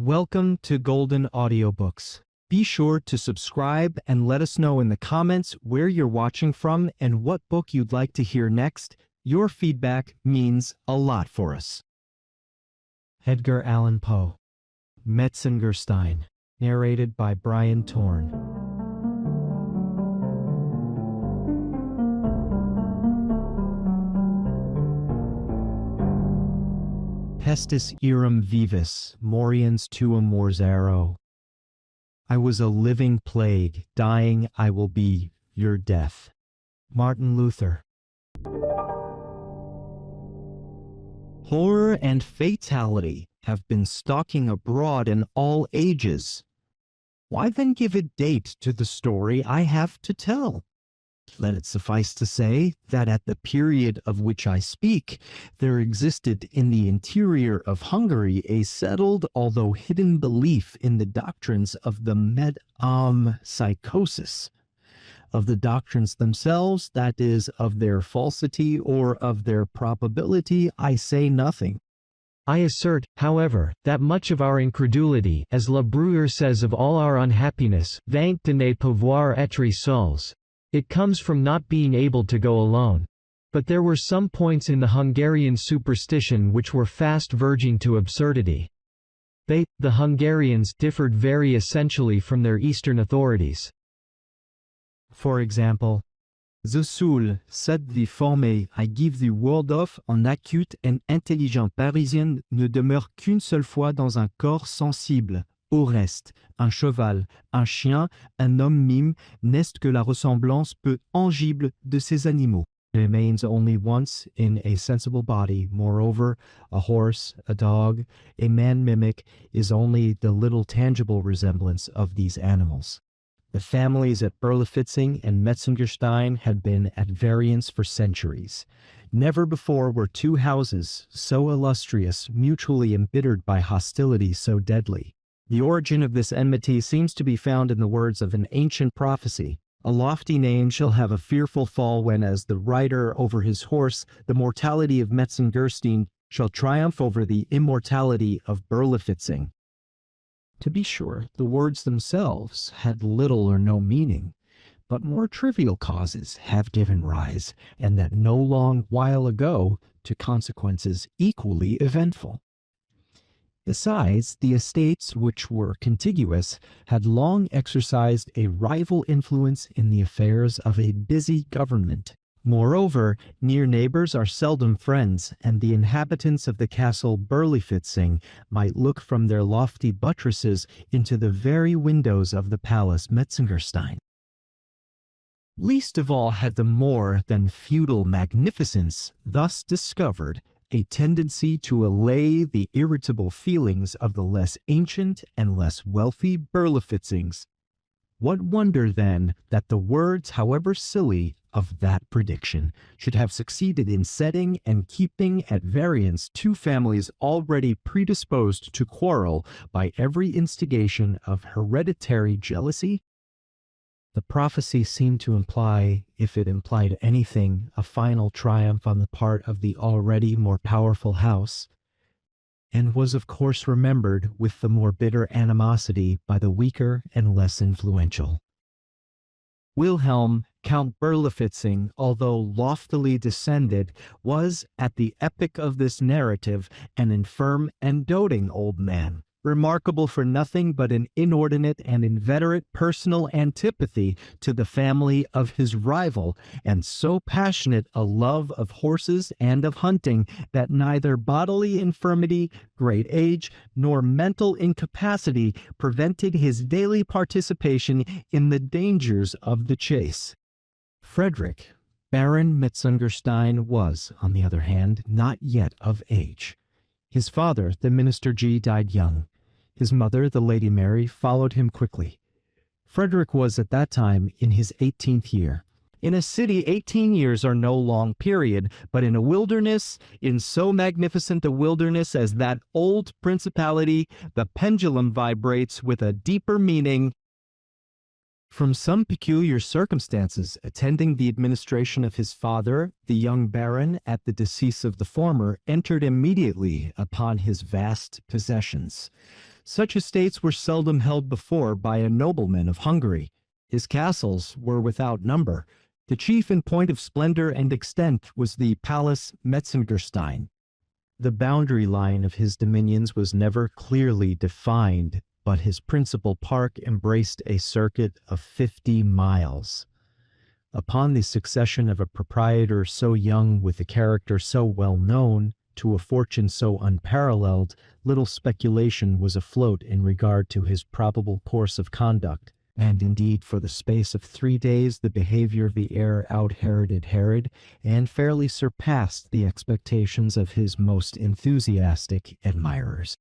Welcome to Golden Audiobooks. Be sure to subscribe and let us know in the comments where you're watching from and what book you'd like to hear next. Your feedback means a lot for us. Edgar Allan Poe, Metzengerstein, narrated by Brian Torn. Pestis eram vivis, moriens tuum morsaro. I was a living plague, dying I will be, your death. Martin Luther. Horror and fatality have been stalking abroad in all ages. Why then give a date to the story I have to tell? Let it suffice to say that at the period of which I speak, there existed in the interior of Hungary a settled, although hidden belief in the doctrines of the psychosis. Of the doctrines themselves, that is, of their falsity or of their probability, I say nothing. I assert, however, that much of our incredulity, as Le Bruyère says of all our unhappiness, vient de ne pouvoir être seuls. It comes from not being able to go alone. But there were some points in the Hungarian superstition which were fast verging to absurdity. They, the Hungarians, differed very essentially from their Eastern authorities. For example, the soul, said the former, I give the word of, un acute and intelligent Parisien ne demeure qu'une seule fois dans un corps sensible. Au reste, un cheval, un chien, un homme mime n'est que la ressemblance peu tangible de ces animaux. It remains only once in a sensible body. Moreover, a horse, a dog, a man mimic is only the little tangible resemblance of these animals. The families at Berlifitzing and Metzengerstein had been at variance for centuries. Never before were two houses, so illustrious, mutually embittered by hostility so deadly. The origin of this enmity seems to be found in the words of an ancient prophecy. A lofty name shall have a fearful fall when, as the rider over his horse, the mortality of Metzengerstein shall triumph over the immortality of Berlifitzing. To be sure, the words themselves had little or no meaning, but more trivial causes have given rise, and that no long while ago, to consequences equally eventful. Besides, the estates, which were contiguous, had long exercised a rival influence in the affairs of a busy government. Moreover, near neighbors are seldom friends, and the inhabitants of the castle Berlifitzing might look from their lofty buttresses into the very windows of the palace Metzengerstein. Least of all had the more than feudal magnificence thus discovered a tendency to allay the irritable feelings of the less ancient and less wealthy Berlifitzings. What wonder, then, that the words, however silly, of that prediction should have succeeded in setting and keeping at variance two families already predisposed to quarrel by every instigation of hereditary jealousy? The prophecy seemed to imply, if it implied anything, a final triumph on the part of the already more powerful house, and was of course remembered with the more bitter animosity by the weaker and less influential. Wilhelm, Count Berlifitzing, although loftily descended, was, at the epoch of this narrative, an infirm and doting old man, remarkable for nothing but an inordinate and inveterate personal antipathy to the family of his rival, and so passionate a love of horses and of hunting that neither bodily infirmity, great age, nor mental incapacity prevented his daily participation in the dangers of the chase. Frederick, Baron Metzengerstein, was, on the other hand, not yet of age. His father, the Minister G., died young. His mother, the Lady Mary, followed him quickly. Frederick was at that time in his 18th year. In a city, 18 years are no long period, but in a wilderness, in so magnificent a wilderness as that old principality, the pendulum vibrates with a deeper meaning. From some peculiar circumstances attending the administration of his father, the young baron, at the decease of the former, entered immediately upon his vast possessions. Such estates were seldom held before by a nobleman of Hungary. His castles were without number. The chief in point of splendor and extent was the Palace Metzengerstein. The boundary line of his dominions was never clearly defined, but his principal park embraced a circuit of 50 miles. Upon the succession of a proprietor so young with a character so well known, to a fortune so unparalleled, little speculation was afloat in regard to his probable course of conduct, and indeed for the space of 3 days the behavior of the heir out-Heroded Herod, and fairly surpassed the expectations of his most enthusiastic admirers.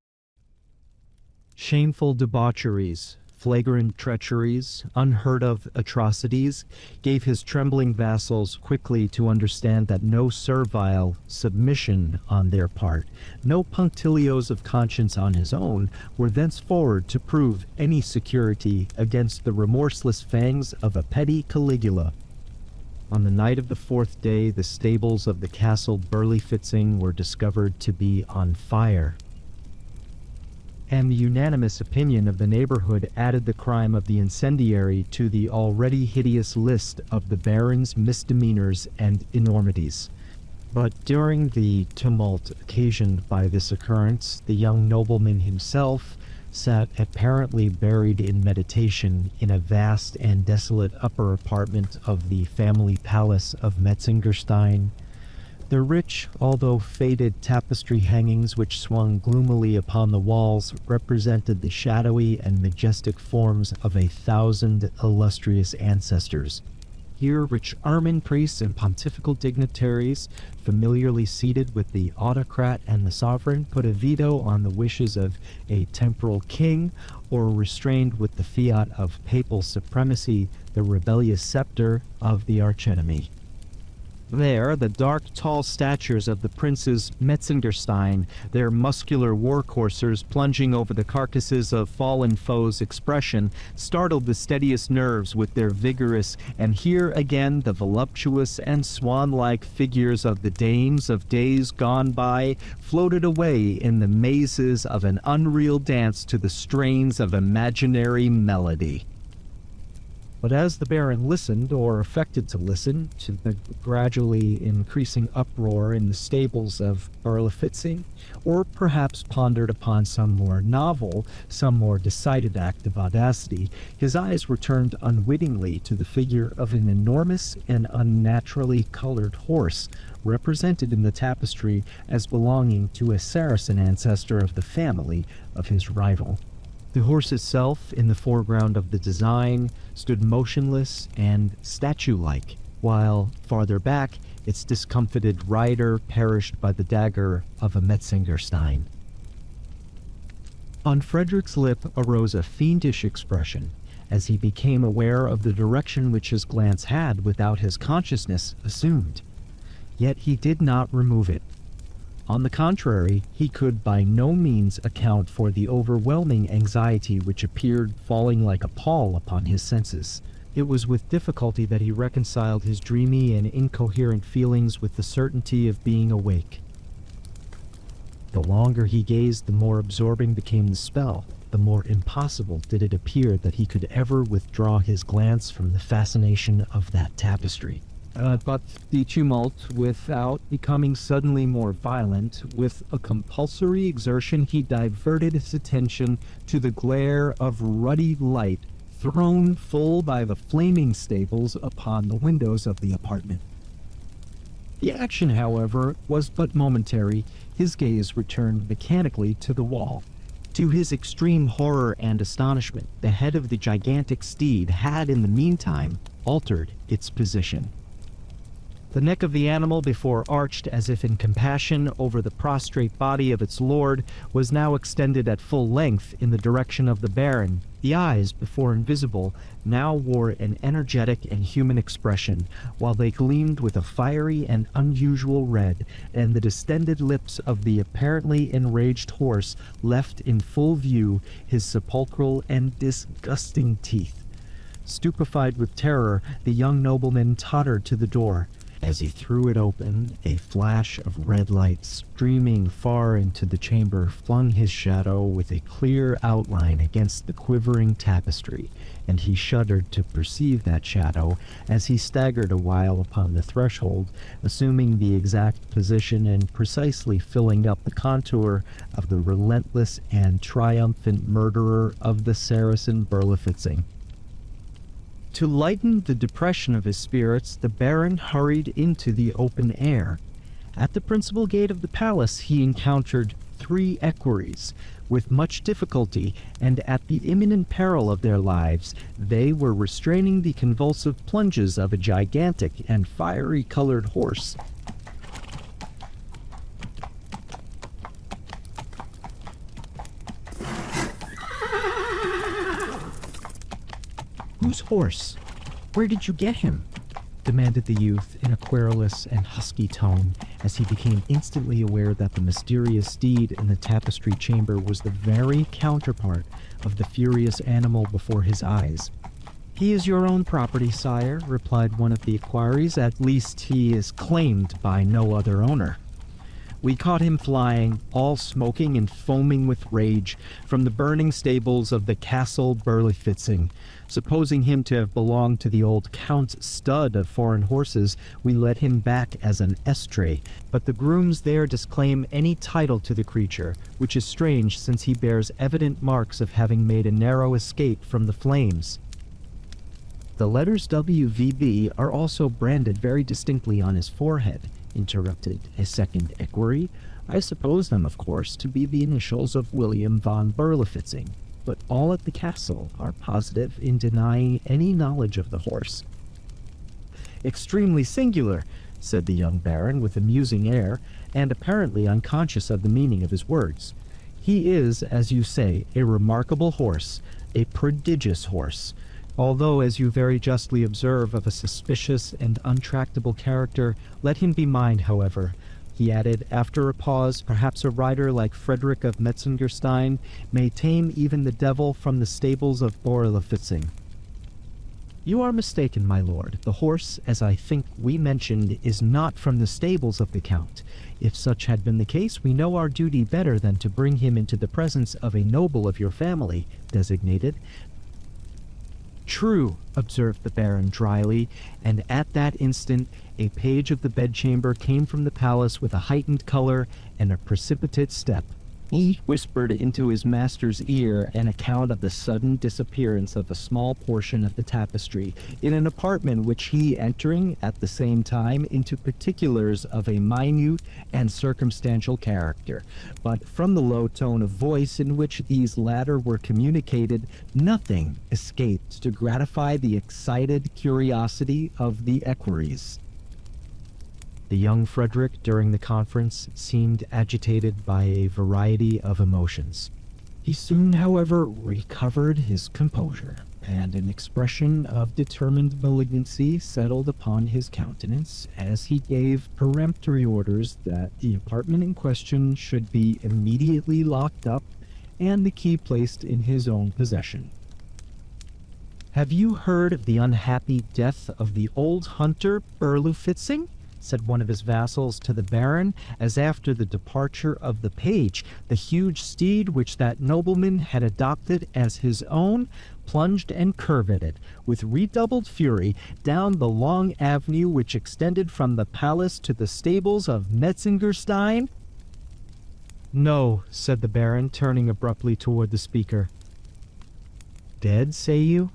Shameful debaucheries, flagrant treacheries, unheard-of atrocities, gave his trembling vassals quickly to understand that no servile submission on their part, no punctilios of conscience on his own, were thenceforward to prove any security against the remorseless fangs of a petty Caligula. On the night of the 4th day, the stables of the castle Berlifitzing were discovered to be on fire, and the unanimous opinion of the neighborhood added the crime of the incendiary to the already hideous list of the baron's misdemeanors and enormities. But during the tumult occasioned by this occurrence, the young nobleman himself sat apparently buried in meditation in a vast and desolate upper apartment of the family palace of Metzengerstein. The rich, although faded tapestry hangings which swung gloomily upon the walls represented the shadowy and majestic forms of 1,000 illustrious ancestors. Here rich ermine priests and pontifical dignitaries, familiarly seated with the autocrat and the sovereign, put a veto on the wishes of a temporal king, or restrained with the fiat of papal supremacy the rebellious scepter of the archenemy. There, the dark, tall statures of the princes Metzengerstein, their muscular war coursers plunging over the carcasses of fallen foes' expression, startled the steadiest nerves with their vigorous, and here again the voluptuous and swan-like figures of the dames of days gone by floated away in the mazes of an unreal dance to the strains of imaginary melody. But as the Baron listened, or affected to listen, to the gradually increasing uproar in the stables of Berlifitzing, or perhaps pondered upon some more novel, some more decided act of audacity, his eyes were turned unwittingly to the figure of an enormous and unnaturally colored horse, represented in the tapestry as belonging to a Saracen ancestor of the family of his rival. The horse itself, in the foreground of the design, stood motionless and statue-like, while, farther back, its discomfited rider perished by the dagger of a Metzengerstein. On Frederick's lip arose a fiendish expression, as he became aware of the direction which his glance had, without his consciousness, assumed. Yet he did not remove it. On the contrary, he could by no means account for the overwhelming anxiety which appeared falling like a pall upon his senses. It was with difficulty that he reconciled his dreamy and incoherent feelings with the certainty of being awake. The longer he gazed, the more absorbing became the spell, the more impossible did it appear that he could ever withdraw his glance from the fascination of that tapestry. But the tumult, without becoming suddenly more violent, with a compulsory exertion he diverted his attention to the glare of ruddy light thrown full by the flaming staples upon the windows of the apartment. The action, however, was but momentary. His gaze returned mechanically to the wall. To his extreme horror and astonishment, the head of the gigantic steed had in the meantime altered its position. The neck of the animal, before arched as if in compassion over the prostrate body of its lord, was now extended at full length in the direction of the Baron. The eyes, before invisible, now wore an energetic and human expression, while they gleamed with a fiery and unusual red, and the distended lips of the apparently enraged horse left in full view his sepulchral and disgusting teeth. Stupefied with terror, the young nobleman tottered to the door. As he threw it open, a flash of red light streaming far into the chamber flung his shadow with a clear outline against the quivering tapestry, and he shuddered to perceive that shadow as he staggered a while upon the threshold, assuming the exact position and precisely filling up the contour of the relentless and triumphant murderer of the Saracen Berlifitzing. To lighten the depression of his spirits, the Baron hurried into the open air. At the principal gate of the palace he encountered 3 equerries. With much difficulty, and at the imminent peril of their lives, they were restraining the convulsive plunges of a gigantic and fiery-colored horse. "Whose horse? Where did you get him?" demanded the youth in a querulous and husky tone, as he became instantly aware that the mysterious steed in the tapestry chamber was the very counterpart of the furious animal before his eyes. "He is your own property, sire," replied one of the equerries. "At least he is claimed by no other owner. We caught him flying, all smoking and foaming with rage, from the burning stables of the Castle Berlifitzing. Supposing him to have belonged to the old Count's stud of foreign horses, we led him back as an estray, but the grooms there disclaim any title to the creature, which is strange since he bears evident marks of having made a narrow escape from the flames." "The letters WVB are also branded very distinctly on his forehead," interrupted a second equerry. "I suppose them, of course, to be the initials of William von Berlifitzing, but all at the castle are positive in denying any knowledge of the horse." "Extremely singular," said the young baron with a musing air, and apparently unconscious of the meaning of his words. "He is, as you say, a remarkable horse, a prodigious horse, although, as you very justly observe, of a suspicious and untractable character. Let him be mine, however," he added, after a pause. "Perhaps a rider like Frederick of Metzengerstein may tame even the devil from the stables of Berlifitzing." "You are mistaken, my lord. The horse, as I think we mentioned, is not from the stables of the Count. If such had been the case, we know our duty better than to bring him into the presence of a noble of your family designated." "True," observed the Baron dryly, and at that instant a page of the bedchamber came from the palace with a heightened color and a precipitate step. He whispered into his master's ear an account of the sudden disappearance of a small portion of the tapestry in an apartment which he, entering at the same time, into particulars of a minute and circumstantial character. But from the low tone of voice in which these latter were communicated, nothing escaped to gratify the excited curiosity of the equerries. The young Frederick, during the conference, seemed agitated by a variety of emotions. He soon, however, recovered his composure, and an expression of determined malignancy settled upon his countenance as he gave peremptory orders that the apartment in question should be immediately locked up and the key placed in his own possession. "Have you heard of the unhappy death of the old hunter Berlifitzing?" said one of his vassals to the Baron, as after the departure of the page, the huge steed which that nobleman had adopted as his own plunged and curveted, with redoubled fury, down the long avenue which extended from the palace to the stables of Metzengerstein? "No," said the Baron, turning abruptly toward the speaker. "Dead, say you?"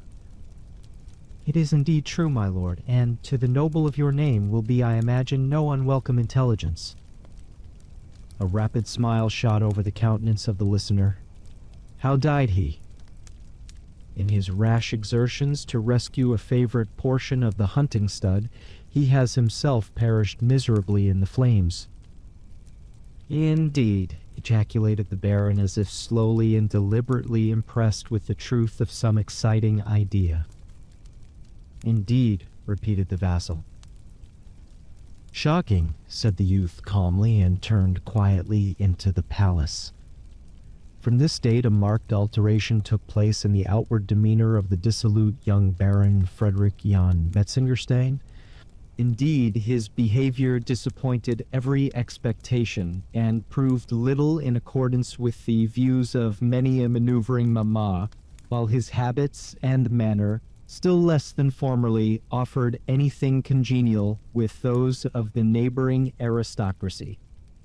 "It is indeed true, my lord, and to the noble of your name will be, I imagine, no unwelcome intelligence." A rapid smile shot over the countenance of the listener. "How died he?" "In his rash exertions to rescue a favorite portion of the hunting stud, he has himself perished miserably in the flames." "Indeed," ejaculated the Baron, as if slowly and deliberately impressed with the truth of some exciting idea. "Indeed," repeated the vassal. "Shocking," said the youth calmly, and turned quietly into the palace. From this date a marked alteration took place in the outward demeanor of the dissolute young Baron Frederick Metzengerstein. Indeed, his behavior disappointed every expectation and proved little in accordance with the views of many a maneuvering mama, while his habits and manner, still less than formerly, offered anything congenial with those of the neighboring aristocracy.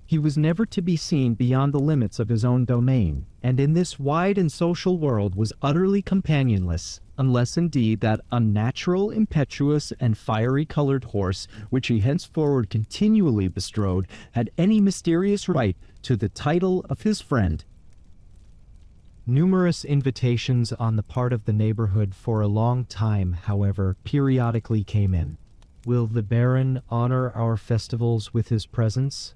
He was never to be seen beyond the limits of his own domain, and in this wide and social world was utterly companionless, unless indeed that unnatural, impetuous, and fiery-colored horse, which he henceforward continually bestrode, had any mysterious right to the title of his friend. Numerous invitations on the part of the neighborhood for a long time, however, periodically came in. Will the Baron honor our festivals with his presence?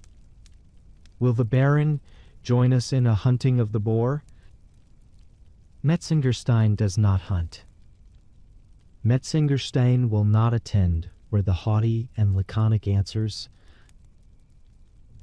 Will the Baron join us in a hunting of the boar? Metzengerstein does not hunt. Metzengerstein will not attend, were the haughty and laconic answers.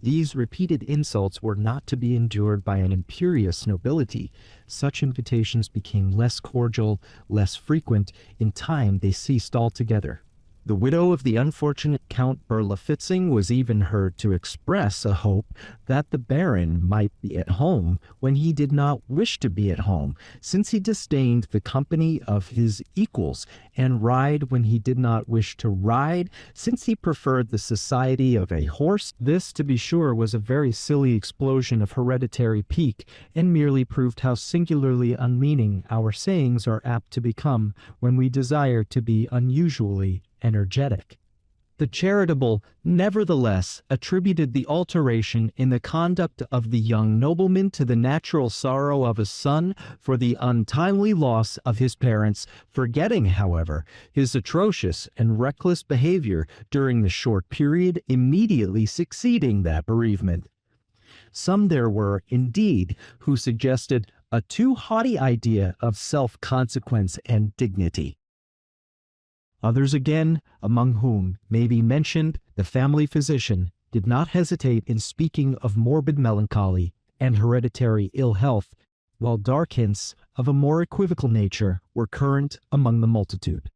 These repeated insults were not to be endured by an imperious nobility. Such invitations became less cordial, less frequent. In time they ceased altogether. The widow of the unfortunate Count Berlifitzing was even heard to express a hope that the Baron might be at home when he did not wish to be at home, since he disdained the company of his equals, and ride when he did not wish to ride, since he preferred the society of a horse. This, to be sure, was a very silly explosion of hereditary pique, and merely proved how singularly unmeaning our sayings are apt to become when we desire to be unusually energetic. The charitable, nevertheless, attributed the alteration in the conduct of the young nobleman to the natural sorrow of a son for the untimely loss of his parents, forgetting, however, his atrocious and reckless behavior during the short period immediately succeeding that bereavement. Some there were, indeed, who suggested a too haughty idea of self-consequence and dignity. Others again, among whom may be mentioned the family physician, did not hesitate in speaking of morbid melancholy and hereditary ill health, while dark hints of a more equivocal nature were current among the multitude.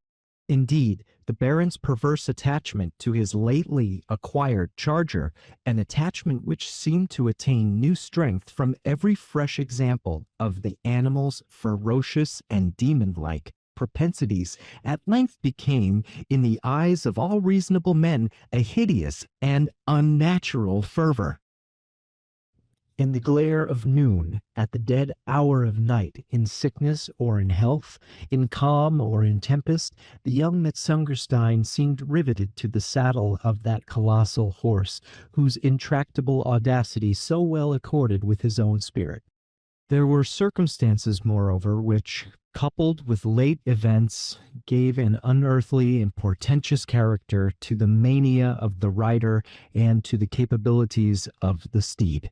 Indeed, the Baron's perverse attachment to his lately acquired charger, an attachment which seemed to attain new strength from every fresh example of the animal's ferocious and demon-like propensities, at length became, in the eyes of all reasonable men, a hideous and unnatural fervor. In the glare of noon, at the dead hour of night, in sickness or in health, in calm or in tempest, the young Metzengerstein seemed riveted to the saddle of that colossal horse, whose intractable audacity so well accorded with his own spirit. There were circumstances, moreover, which, coupled with late events, gave an unearthly and portentous character to the mania of the rider and to the capabilities of the steed.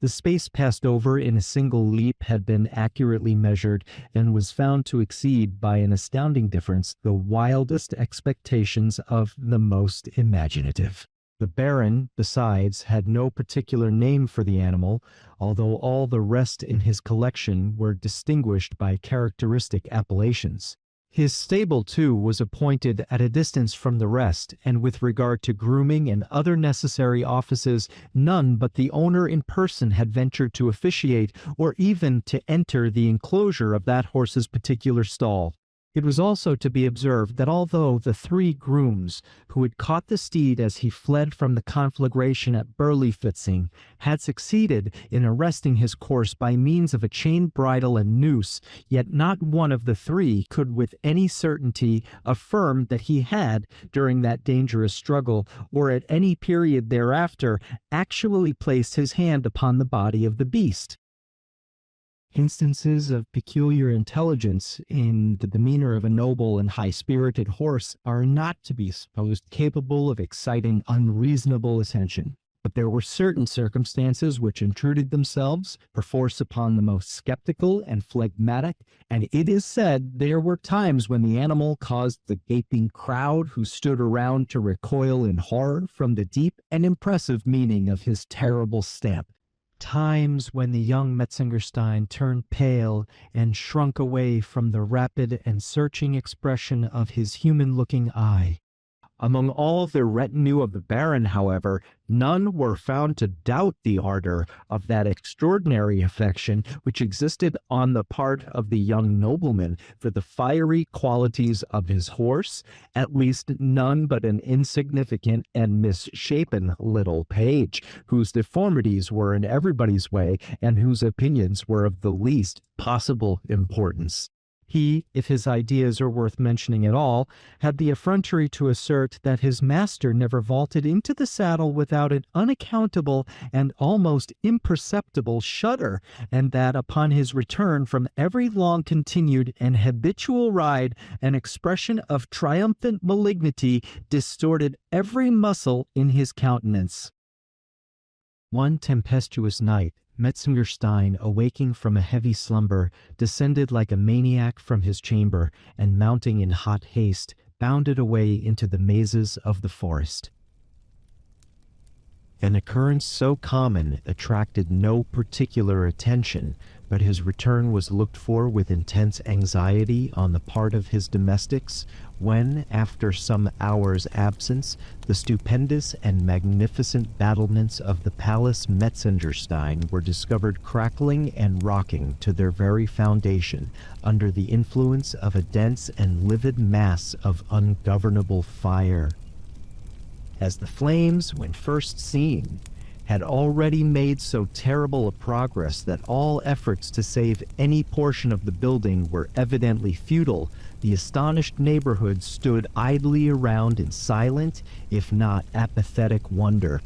The space passed over in a single leap had been accurately measured, and was found to exceed by an astounding difference the wildest expectations of the most imaginative. The Baron, besides, had no particular name for the animal, although all the rest in his collection were distinguished by characteristic appellations. His stable, too, was appointed at a distance from the rest, and with regard to grooming and other necessary offices, none but the owner in person had ventured to officiate, or even to enter the enclosure of that horse's particular stall. It was also to be observed that although the three grooms, who had caught the steed as he fled from the conflagration at Berlifitzing, had succeeded in arresting his course by means of a chain bridle and noose, yet not one of the three could with any certainty affirm that he had, during that dangerous struggle, or at any period thereafter, actually placed his hand upon the body of the beast. Instances of peculiar intelligence in the demeanor of a noble and high-spirited horse are not to be supposed capable of exciting unreasonable attention. But there were certain circumstances which intruded themselves, perforce, upon the most skeptical and phlegmatic, and it is said there were times when the animal caused the gaping crowd who stood around to recoil in horror from the deep and impressive meaning of his terrible stamp. Times when the young Metzengerstein turned pale and shrunk away from the rapid and searching expression of his human-looking eye. Among all the retinue of the Baron, however, none were found to doubt the ardor of that extraordinary affection which existed on the part of the young nobleman for the fiery qualities of his horse, at least none but an insignificant and misshapen little page, whose deformities were in everybody's way and whose opinions were of the least possible importance. He, if his ideas are worth mentioning at all, had the effrontery to assert that his master never vaulted into the saddle without an unaccountable and almost imperceptible shudder, and that upon his return from every long-continued and habitual ride, an expression of triumphant malignity distorted every muscle in his countenance. One tempestuous night, Metzengerstein, awaking from a heavy slumber, descended like a maniac from his chamber, and mounting in hot haste, bounded away into the mazes of the forest. An occurrence so common attracted no particular attention, but his return was looked for with intense anxiety on the part of his domestics, when, after some hours' absence, the stupendous and magnificent battlements of the Palace Metzengerstein were discovered crackling and rocking to their very foundation, under the influence of a dense and livid mass of ungovernable fire. As the flames, when first seen, had already made so terrible a progress that all efforts to save any portion of the building were evidently futile, the astonished neighborhood stood idly around in silent, if not apathetic, wonder.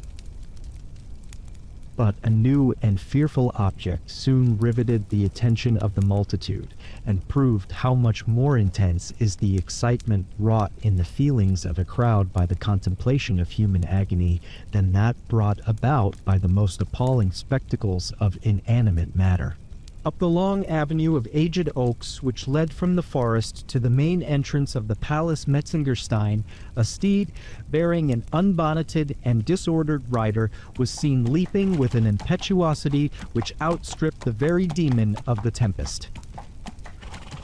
But a new and fearful object soon riveted the attention of the multitude, and proved how much more intense is the excitement wrought in the feelings of a crowd by the contemplation of human agony than that brought about by the most appalling spectacles of inanimate matter. Up the long avenue of aged oaks which led from the forest to the main entrance of the Palace Metzengerstein, a steed bearing an unbonneted and disordered rider was seen leaping with an impetuosity which outstripped the very demon of the tempest.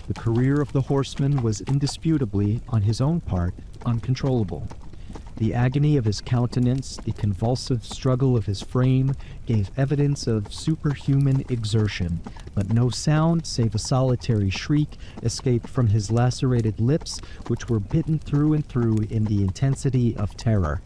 The career of the horseman was indisputably, on his own part, uncontrollable. The agony of his countenance, the convulsive struggle of his frame, gave evidence of superhuman exertion, but no sound save a solitary shriek escaped from his lacerated lips, which were bitten through and through in the intensity of terror.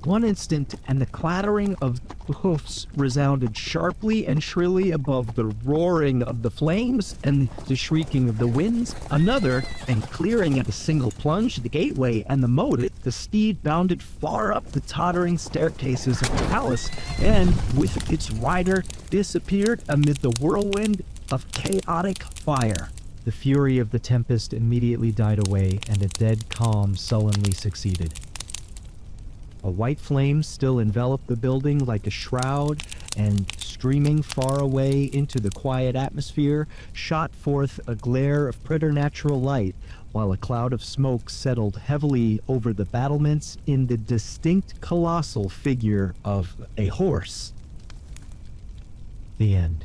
One instant, and the clattering of the hoofs resounded sharply and shrilly above the roaring of the flames and the shrieking of the winds. Another, and clearing at a single plunge the gateway and the moat, the steed bounded far up the tottering staircases of the palace, and, with its rider, disappeared amid the whirlwind of chaotic fire. The fury of the tempest immediately died away, and a dead calm sullenly succeeded. A white flame still enveloped the building like a shroud, and, streaming far away into the quiet atmosphere, shot forth a glare of preternatural light, while a cloud of smoke settled heavily over the battlements in the distinct colossal figure of a horse. The end.